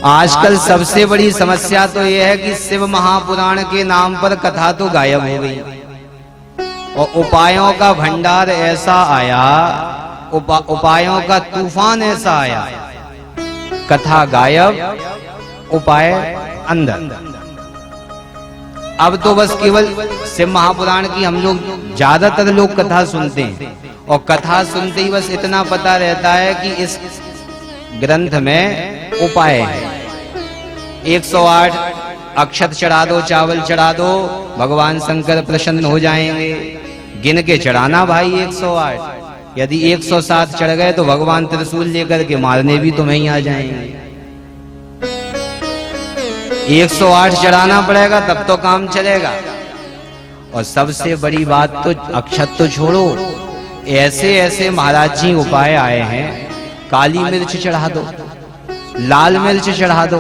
आजकल सबसे बड़ी समस्या तो यह है कि शिव महापुराण के नाम पर कथा तो गायब हो गई और उपायों का भंडार ऐसा आया, उपायों का तूफान ऐसा आया, कथा गायब, उपाय अंदर। अब तो बस केवल शिव महापुराण की हम लोग ज्यादातर लोग कथा सुनते हैं और कथा सुनते ही बस इतना पता रहता है कि इस ग्रंथ में उपाय है। 108 अक्षत चढ़ा दो, चावल चढ़ा दो, भगवान शंकर प्रसन्न हो जाएंगे। गिन के चढ़ाना भाई 108। यदि 107 चढ़ गए तो भगवान त्रिशूल लेकर के मारने भी तुम्हें ही आ जाएंगे। 108 चढ़ाना पड़ेगा तब तो काम चलेगा। और सबसे बड़ी बात तो अक्षत तो छोड़ो, ऐसे ऐसे महाराज जी उपाय आए हैं। काली मिर्च चढ़ा दो, लाल मिर्च चढ़ा दो,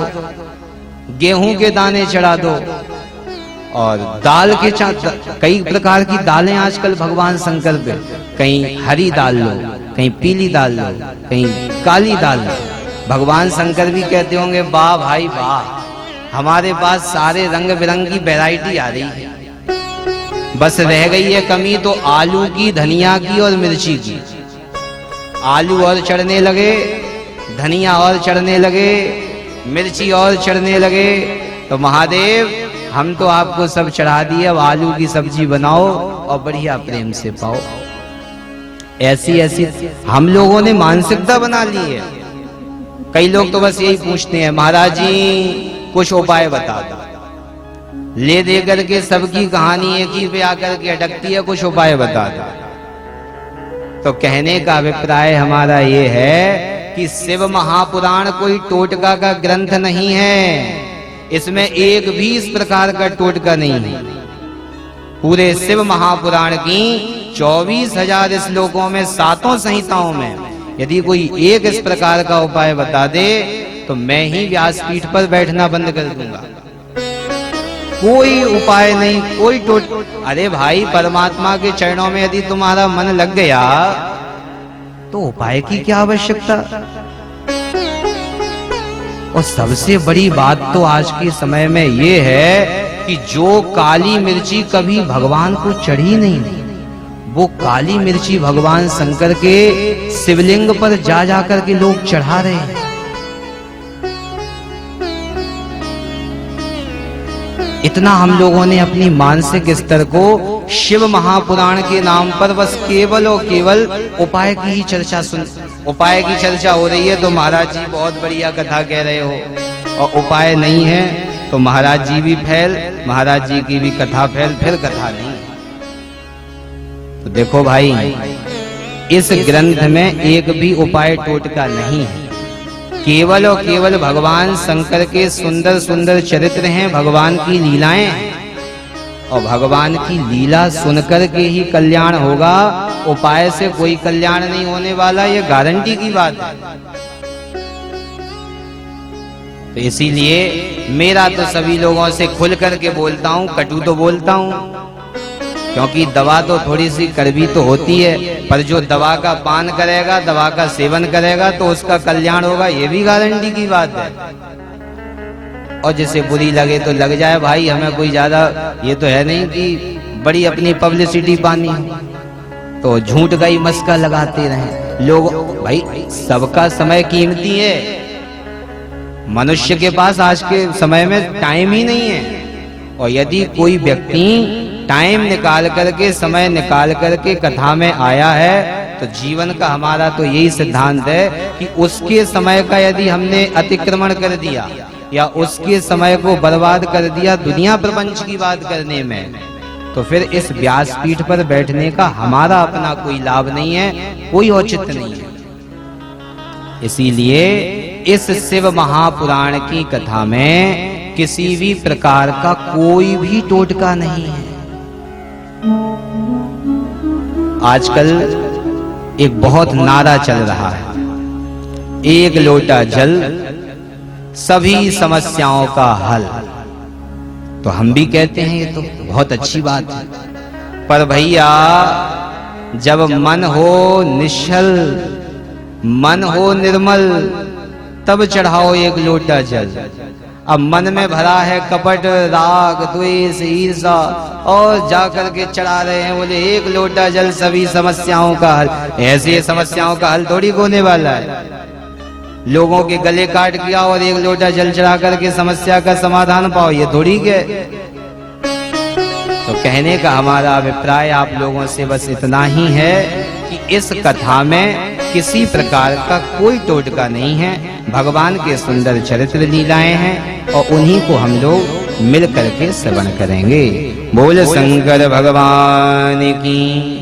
गेहूं के दाने चढ़ा दो और दाल के कई प्रकार की दालें आजकल भगवान शंकर पे, कहीं हरी दाल लो, कहीं पीली दाल लो, कहीं काली दाल लो। भगवान शंकर भी कहते होंगे वाह भाई वाह, हमारे पास सारे रंग बिरंगी वैरायटी आ रही है। बस रह गई है कमी तो आलू की, धनिया की और मिर्ची की। आलू और चढ़ने लगे, धनिया और चढ़ने लगे, मिर्ची और चढ़ने लगे तो महादेव हम तो आपको सब चढ़ा दिए, अब आलू की सब्जी बनाओ और बढ़िया प्रेम से पाओ। ऐसी ऐसी हम लोगों ने मानसिकता बना ली है। कई लोग तो बस यही पूछते हैं महाराज जी कुछ उपाय बता दो, ले दे करके सबकी कहानी एक ही पे आकर के अटकती है, कुछ उपाय बता दो। तो कहने का अभिप्राय हमारा ये है कि शिव महापुराण कोई टोटका का ग्रंथ नहीं है। इसमें एक भी इस प्रकार का टोटका नहीं है। पूरे शिव महापुराण की 24,000 श्लोकों में, 7 संहिताओं में यदि कोई एक इस प्रकार का उपाय बता दे तो मैं ही व्यासपीठ पर बैठना बंद कर दूंगा। कोई उपाय नहीं, कोई अरे भाई परमात्मा के चरणों में यदि तुम्हारा मन लग गया तो उपाय की क्या आवश्यकता। और सबसे बड़ी बात तो आज के समय में ये है कि जो काली मिर्ची कभी भगवान को चढ़ी नहीं, वो काली मिर्ची भगवान शंकर के शिवलिंग पर जा जाकर के लोग चढ़ा रहे हैं। इतना हम लोगों ने अपनी मानसिक स्तर को शिव महापुराण के नाम पर बस केवल और केवल उपाय की ही चर्चा उपाय की चर्चा हो रही है तो महाराज जी बहुत बढ़िया कथा कह रहे हो, और उपाय नहीं है तो महाराज जी भी फैल, महाराज जी की भी कथा फैल, फिर कथा नहीं। तो देखो भाई इस ग्रंथ में एक भी उपाय टोटका नहीं है। केवल और केवल भगवान शंकर के सुंदर सुंदर चरित्र हैं, भगवान की लीलाएं हैं और भगवान की लीला सुनकर के ही कल्याण होगा। उपाय से कोई कल्याण नहीं होने वाला, ये गारंटी की बात है। तो इसीलिए मेरा तो सभी लोगों से खुल करके बोलता हूं, कटु तो बोलता हूं क्योंकि दवा तो थोड़ी सी कड़वी तो होती है, पर जो दवा का पान करेगा, दवा का सेवन करेगा तो उसका कल्याण होगा, ये भी गारंटी की बात है। और जिसे बुरी लगे तो लग जाए भाई, हमें कोई ज्यादा ये तो है नहीं कि बड़ी अपनी पब्लिसिटी पानी तो झूठ का ही मस्का लगाते रहे लोग। भाई सबका समय कीमती है, मनुष्य के पास आज के समय में टाइम ही नहीं है। और यदि कोई व्यक्ति टाइम निकाल करके, समय निकाल करके कथा में आया है तो जीवन का हमारा तो यही सिद्धांत है कि उसके समय का यदि हमने अतिक्रमण कर दिया या उसके समय को बर्बाद कर दिया दुनिया प्रपंच की बात करने में, तो फिर इस व्यासपीठ पर बैठने का हमारा अपना कोई लाभ नहीं है, कोई औचित्य नहीं है। इसीलिए इस शिव महापुराण की कथा में किसी भी प्रकार का कोई भी टोटका नहीं है। आजकल एक बहुत नारा चल रहा है, एक लोटा जल सभी समस्याओं का हल। तो हम भी कहते हैं ये तो बहुत अच्छी बात है, पर भैया जब मन हो निश्चल, मन हो निर्मल, तब चढ़ाओ एक लोटा जल। अब मन में भरा है कपट, राग, द्वेष, ईर्षा और जाकर के चढ़ा रहे हैं, बोले एक लोटा जल सभी समस्याओं का हल। ऐसे समस्याओं का हल थोड़ी होने वाला है। लोगों के गले काट दिया और एक लोटा जल चढ़ा करके समस्या का समाधान पाओ, ये थोड़ी के। तो कहने का हमारा अभिप्राय आप लोगों से बस इतना ही है कि इस कथा में किसी प्रकार का कोई टोटका नहीं है। भगवान के सुंदर चरित्र लीलाएं हैं और उन्हीं को हम लोग मिल करके श्रवण करेंगे। बोल शंकर भगवान की।